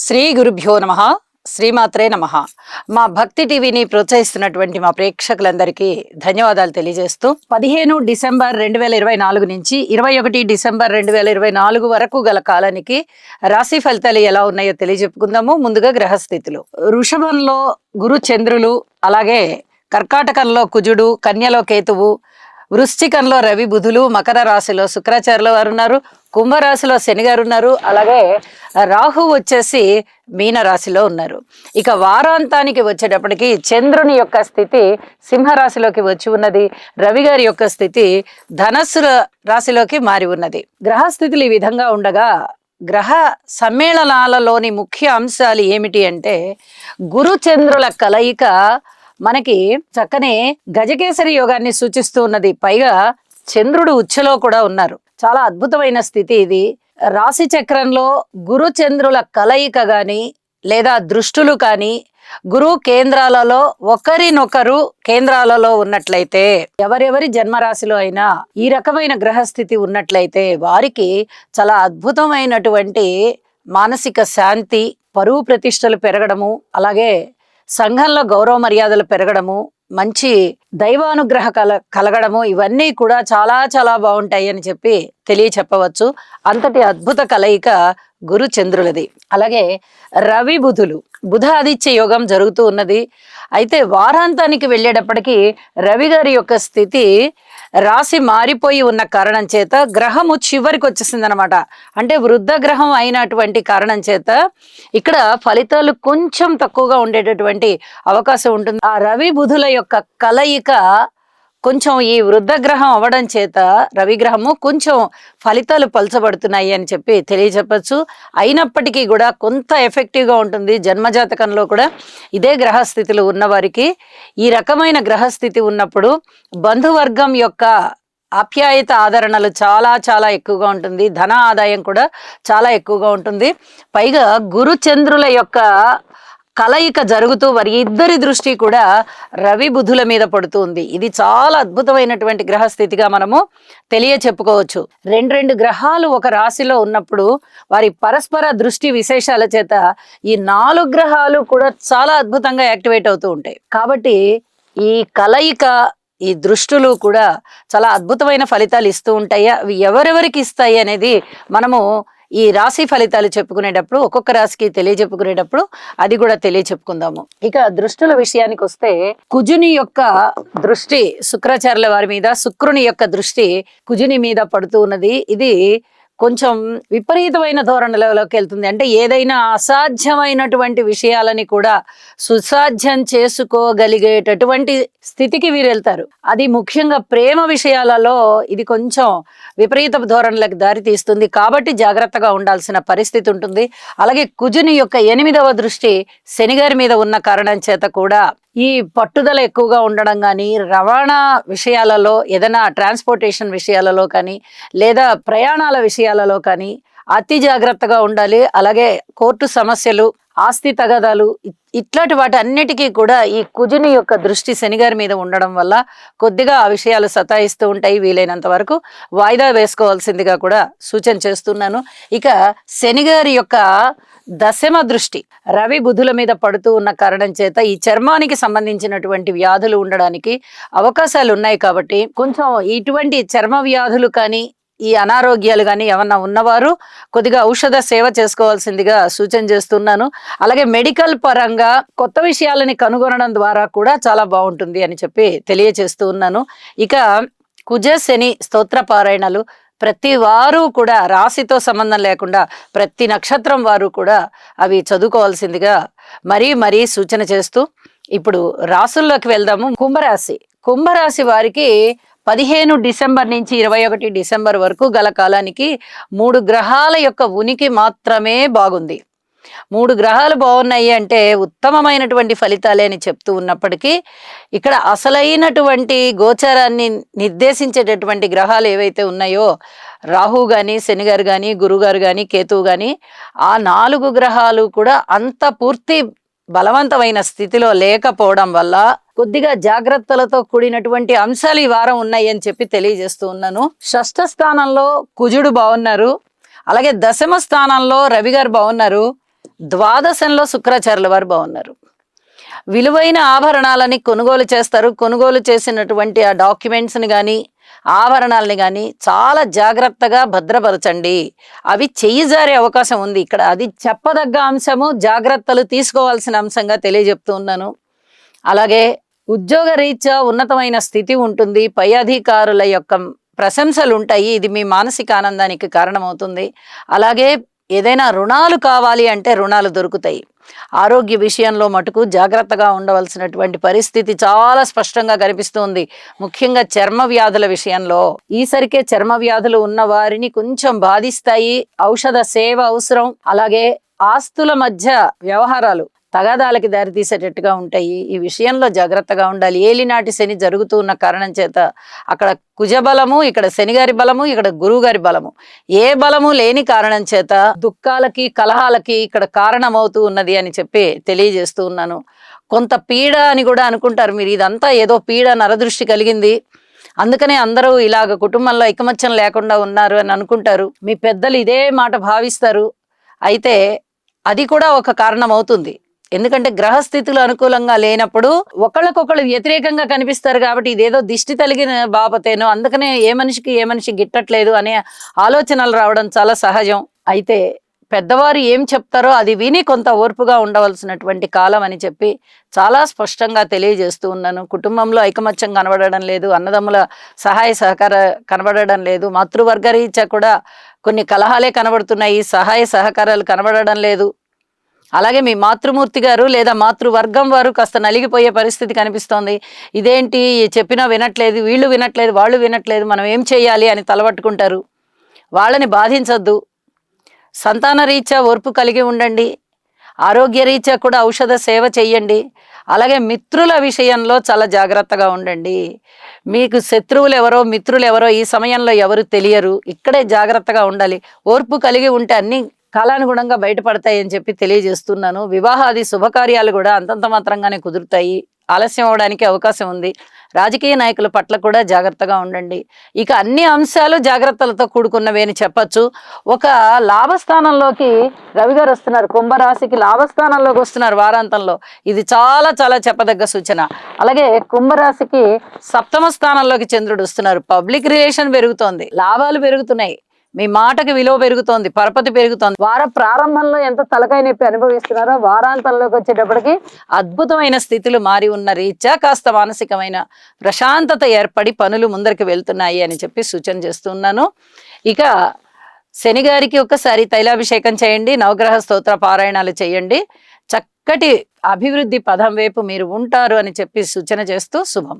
శ్రీ గురుభ్యో నమః. శ్రీమాత్రే నమః. మా భక్తి టీవీని ప్రోత్సహిస్తున్నటువంటి మా ప్రేక్షకులందరికీ ధన్యవాదాలు తెలియజేస్తూ 15 డిసెంబర్ 2024 నుంచి 21 డిసెంబర్ 2024 వరకు గల కాలానికి రాశి ఫలితాలు ఎలా ఉన్నాయో తెలియజెప్పుకుందాము. ముందుగా గ్రహస్థితులు. వృషభంలో గురు చంద్రులు, అలాగే కర్కాటకంలో కుజుడు, కన్యలో కేతువు, వృశ్చికంలో రవి బుధులు, మకర రాశిలో శుక్రాచార్యుల వారు ఉన్నారు, కుంభరాశిలో శని గారు ఉన్నారు, అలాగే రాహు వచ్చేసి మీన రాశిలో ఉన్నారు. ఇక వారాంతానికి వచ్చేటప్పటికి చంద్రుని యొక్క స్థితి సింహరాశిలోకి వచ్చి ఉన్నది, రవి గారి యొక్క స్థితి ధనస్సు రాశిలోకి మారి ఉన్నది. గ్రహస్థితులు ఈ విధంగా ఉండగా గ్రహ సమ్మేళనాలలోని ముఖ్య అంశాలు ఏమిటి అంటే గురు చంద్రుల కలయిక మనకి చక్కనే గజకేసరి యోగాన్ని సూచిస్తూ ఉన్నది. పైగా చంద్రుడు ఉచ్చలో కూడా ఉన్నారు. చాలా అద్భుతమైన స్థితి ఇది. రాశి చక్రంలో గురు చంద్రుల కలయిక గాని లేదా దృష్టులు కానీ గురు కేంద్రాలలో ఒకరినొకరు కేంద్రాలలో ఉన్నట్లయితే, ఎవరెవరి జన్మరాశిలో అయినా ఈ రకమైన గ్రహస్థితి ఉన్నట్లయితే వారికి చాలా అద్భుతమైనటువంటి మానసిక శాంతి, పరువు ప్రతిష్టలు పెరగడము, అలాగే సంఘంలో గౌరవ మర్యాదలు పెరగడము, మంచి దైవానుగ్రహ కలగడము, ఇవన్నీ కూడా చాలా చాలా బాగుంటాయి అని చెప్పి చెప్పవచ్చు. అంతటి అద్భుత కలయిక గురు చంద్రులది. అలాగే రవి బుధులు, బుధ ఆదిత్య యోగం జరుగుతూ ఉన్నది. అయితే వారాంతానికి వెళ్ళేటప్పటికీ రవి గారి యొక్క స్థితి రాశి మారిపోయి ఉన్న కారణం చేత గ్రహము చివరికి వచ్చేసింది అనమాట. అంటే వృద్ధ గ్రహం అయినటువంటి కారణం చేత ఇక్కడ ఫలితాలు కొంచెం తక్కువగా ఉండేటటువంటి అవకాశం ఉంటుంది. ఆ రవి బుధుల యొక్క కలయిక కొంచెం ఈ వృద్ధ గ్రహం అవ్వడం చేత రవి గ్రహము కొంచెం ఫలితాలు పలచబడుతున్నాయి అని చెప్పి తెలియజెప్పచ్చు. అయినప్పటికీ కూడా కొంత ఎఫెక్టివ్గా ఉంటుంది. జన్మజాతకంలో కూడా ఇదే గ్రహస్థితులు ఉన్నవారికి ఈ రకమైన గ్రహస్థితి ఉన్నప్పుడు బంధువర్గం యొక్క ఆప్యాయత ఆదరణలు చాలా చాలా ఎక్కువగా ఉంటుంది. ధన ఆదాయం కూడా చాలా ఎక్కువగా ఉంటుంది. పైగా గురు చంద్రుల యొక్క కలయిక జరుగుతూ వారి ఇద్దరి దృష్టి కూడా రవి బుధుల మీద పడుతుంది. ఇది చాలా అద్భుతమైనటువంటి గ్రహస్థితిగా మనము చెప్పుకోవచ్చు. రెండు గ్రహాలు ఒక రాశిలో ఉన్నప్పుడు వారి పరస్పర దృష్టి విశేషాల చేత ఈ 4 గ్రహాలు కూడా చాలా అద్భుతంగా యాక్టివేట్ అవుతూ ఉంటాయి. కాబట్టి ఈ కలయిక, ఈ దృష్టులు కూడా చాలా అద్భుతమైన ఫలితాలు ఇస్తూ ఉంటాయి. అవి ఎవరెవరికి ఇస్తాయి అనేది మనము ఈ రాశి ఫలితాలు చెప్పుకునేటప్పుడు, ఒక్కొక్క రాశికి తెలియచెప్పుకునేటప్పుడు అది కూడా తెలియచెప్పుకుందాము. ఇక దృష్టుల విషయానికి వస్తే కుజుని యొక్క దృష్టి శుక్రాచార్యుల వారి మీద, శుక్రుని యొక్క దృష్టి కుజుని మీద పడుతూ ఉన్నది. ఇది కొంచెం విపరీతమైన ధోరణిలోకి వెళ్తుంది. అంటే ఏదైనా అసాధ్యమైనటువంటి విషయాలని కూడా సుసాధ్యం చేసుకోగలిగేటటువంటి స్థితికి వీరు వెళ్తారు. అది ముఖ్యంగా ప్రేమ విషయాలలో ఇది కొంచెం విపరీత ధోరణులకు దారి తీస్తుంది. కాబట్టి జాగ్రత్తగా ఉండాల్సిన పరిస్థితి ఉంటుంది. అలాగే కుజుని యొక్క 8వ దృష్టి శనిగారి మీద ఉన్న కారణం చేత కూడా ఈ పట్టుదల ఎక్కువగా ఉండడం కానీ, రవాణా విషయాలలో, ఏదైనా ట్రాన్స్పోర్టేషన్ విషయాలలో కానీ, లేదా ప్రయాణాల విషయాలలో కానీ అతి జాగ్రత్తగా ఉండాలి. అలాగే కోర్టు సమస్యలు, ఆస్తి తగాదాలు, ఇట్లాంటి వాటి అన్నిటికీ కూడా ఈ కుజుని యొక్క దృష్టి శనిగారి మీద ఉండడం వల్ల కొద్దిగా ఆ విషయాలు సతాయిస్తూ ఉంటాయి. వీలైనంత వరకు వాయిదా వేసుకోవాల్సిందిగా కూడా సూచన చేస్తున్నాను. ఇక శనిగారి యొక్క దశమ దృష్టి రవి బుధుల మీద పడుతూ ఉన్న కారణం చేత ఈ చర్మానికి సంబంధించినటువంటి వ్యాధులు ఉండడానికి అవకాశాలు ఉన్నాయి. కాబట్టి కొంచెం ఇటువంటి చర్మ వ్యాధులు కానీ, ఈ అనారోగ్యాలు కానీ ఏమన్నా ఉన్నవారు కొద్దిగా ఔషధ సేవ చేసుకోవాల్సిందిగా సూచన చేస్తున్నాను. అలాగే మెడికల్ పరంగా కొత్త విషయాలని కనుగొనడం ద్వారా కూడా చాలా బాగుంటుంది అని చెప్పి తెలియచేస్తూ ఉన్నాను. ఇక కుజ శని స్తోత్ర పారాయణలు ప్రతి వారు కూడా రాశితో సంబంధం లేకుండా ప్రతి నక్షత్రం వారు కూడా అవి చదువుకోవాల్సిందిగా మరీ సూచన చేస్తూ ఇప్పుడు రాసుల్లోకి వెళ్దాము. కుంభరాశి వారికి 15 డిసెంబర్ నుంచి 21 డిసెంబర్ వరకు గల కాలానికి 3 గ్రహాల యొక్క ఉనికి మాత్రమే బాగుంది. 3 గ్రహాలు బాగున్నాయి అంటే ఉత్తమమైనటువంటి ఫలితాలే అని చెప్తూ ఉన్నప్పటికీ ఇక్కడ అసలైనటువంటి గోచారాన్ని నిర్దేశించేటటువంటి గ్రహాలు ఏవైతే ఉన్నాయో రాహు గాని, శనిగారు గాని, గురుగారు గాని, కేతువు గాని, ఆ 4 గ్రహాలు కూడా అంత పూర్తి బలవంతమైన స్థితిలో లేకపోవడం వల్ల కొద్దిగా జాగ్రత్తలతో కూడినటువంటి అంశాలు ఈ వారం ఉన్నాయి అని చెప్పి తెలియజేస్తూ ఉన్నాను. షష్ఠ స్థానంలో కుజుడు బాగున్నారు. అలాగే దశమ స్థానంలో రవి గారు బాగున్నారు. ద్వాదశంలో శుక్రాచార్యుల వారు బాగున్నారు. విలువైన ఆభరణాలని కొనుగోలు చేస్తారు. కొనుగోలు చేసినటువంటి ఆ డాక్యుమెంట్స్ని కానీ ఆభరణాలని కానీ చాలా జాగ్రత్తగా భద్రపరచండి. అవి చెయ్యి జారే అవకాశం ఉంది. ఇక్కడ అది చెప్పదగ్గ అంశము, జాగ్రత్తలు తీసుకోవాల్సిన అంశంగా తెలియజెప్తూ ఉన్నాను. అలాగే ఉద్యోగ రీత్యా ఉన్నతమైన స్థితి ఉంటుంది. పై అధికారుల యొక్క ప్రశంసలు ఉంటాయి. ఇది మీ మానసిక ఆనందానికి కారణమవుతుంది. అలాగే ఏదైనా రుణాలు కావాలి అంటే రుణాలు దొరుకుతాయి. ఆరోగ్య విషయంలో మటుకు జాగ్రత్తగా ఉండవలసినటువంటి పరిస్థితి చాలా స్పష్టంగా కనిపిస్తుంది. ముఖ్యంగా చర్మ వ్యాధుల విషయంలో ఈసరికే చర్మ వ్యాధులు ఉన్న వారిని కొంచెం బాధిస్తాయి. ఔషధ సేవ అవసరం. అలాగే ఆస్తుల మధ్య వ్యవహారాలు తగాదాలకి దారితీసేటట్టుగా ఉంటాయి. ఈ విషయంలో జాగ్రత్తగా ఉండాలి. ఏలినాటి శని జరుగుతూ ఉన్న కారణం చేత అక్కడ కుజబలము, ఇక్కడ శనిగారి బలము, ఇక్కడ గురువుగారి బలము, ఏ బలము లేని కారణం చేత దుఃఖాలకి కలహాలకి ఇక్కడ కారణమవుతూ ఉన్నది అని చెప్పి తెలియజేస్తూ ఉన్నాను. కొంత పీడ అని కూడా అనుకుంటారు మీరు. ఇదంతా ఏదో పీడ, నరదృష్టి కలిగింది, అందుకనే అందరూ ఇలాగ కుటుంబంలో ఐకమత్యం లేకుండా ఉన్నారు అని అనుకుంటారు. మీ పెద్దలు ఇదే మాట భావిస్తారు. అయితే అది కూడా ఒక కారణం అవుతుంది. ఎందుకంటే గ్రహస్థితులు అనుకూలంగా లేనప్పుడు ఒకళ్ళకొకళ్ళు వ్యతిరేకంగా కనిపిస్తారు. కాబట్టి ఇదేదో దిష్టి తగిలిన బాపతేనో, అందుకనే ఏ మనిషి గిట్టట్లేదు అనే ఆలోచనలు రావడం చాలా సహజం. అయితే పెద్దవారు ఏం చెప్తారో అది విని కొంత ఓర్పుగా ఉండవలసినటువంటి కాలం అని చెప్పి చాలా స్పష్టంగా తెలియజేస్తూ ఉన్నాను. కుటుంబంలో ఐకమత్యం కనబడడం లేదు, అన్నదమ్ముల సహాయ సహకార కనబడడం లేదు, మాతృవర్గ రీత్యా కూడా కొన్ని కలహాలే కనబడుతున్నాయి, సహాయ సహకారాలు కనబడడం లేదు. అలాగే మీ మాతృమూర్తి గారు లేదా మాతృవర్గం వారు కాస్త నలిగిపోయే పరిస్థితి కనిపిస్తోంది. ఇదేంటి చెప్పినా వినట్లేదు, వీళ్ళు వినట్లేదు, వాళ్ళు వినట్లేదు, మనం ఏం చేయాలి అని తలపట్టుకుంటారు. వాళ్ళని బాధించొద్దు. సంతాన రీత్యా ఓర్పు కలిగి ఉండండి. ఆరోగ్య రీత్యా కూడా ఔషధ సేవ చెయ్యండి. అలాగే మిత్రుల విషయంలో చాలా జాగ్రత్తగా ఉండండి. మీకు శత్రువులు ఎవరో మిత్రులు ఎవరో ఈ సమయంలో ఎవరు తెలియరు. ఇక్కడే జాగ్రత్తగా ఉండాలి. ఓర్పు కలిగి ఉంటే అన్ని కాలానుగుణంగా బయటపడతాయని చెప్పి తెలియజేస్తున్నాను. వివాహాది శుభకార్యాలు కూడా అంతంత మాత్రంగానే కుదురుతాయి. ఆలస్యం అవడానికి అవకాశం ఉంది. రాజకీయ నాయకుల పట్ల కూడా జాగ్రత్తగా ఉండండి. ఇక అన్ని అంశాలు జాగ్రత్తలతో కూడుకున్నవి అని చెప్పచ్చు. ఒక లాభస్థానంలోకి రవి గారు వస్తున్నారు. కుంభరాశికి లాభస్థానంలోకి వస్తున్నారు వారాంతంలో. ఇది చాలా చాలా చెప్పదగ్గ సూచన. అలాగే కుంభరాశికి సప్తమ స్థానంలోకి చంద్రుడు వస్తున్నారు. పబ్లిక్ రిలేషన్ పెరుగుతోంది, లాభాలు పెరుగుతున్నాయి, మీ మాటకి విలువ పెరుగుతోంది, పరపతి పెరుగుతోంది. వార ప్రారంభంలో ఎంత తలకాయ నొప్పి అనుభవిస్తున్నారో వారాంతంలోకి వచ్చేటప్పటికి అద్భుతమైన స్థితులు మారి ఉన్న రీత్యా కాస్త మానసికమైన ప్రశాంతత ఏర్పడి పనులు ముందరికి వెళ్తున్నాయి అని చెప్పి సూచన చేస్తున్నాను. ఇక శని గారికి ఒకసారి తైలాభిషేకం చేయండి, నవగ్రహ స్తోత్ర పారాయణాలు చేయండి. చక్కటి అభివృద్ధి పదం వైపు మీరు ఉంటారు అని చెప్పి సూచన చేస్తూ శుభం.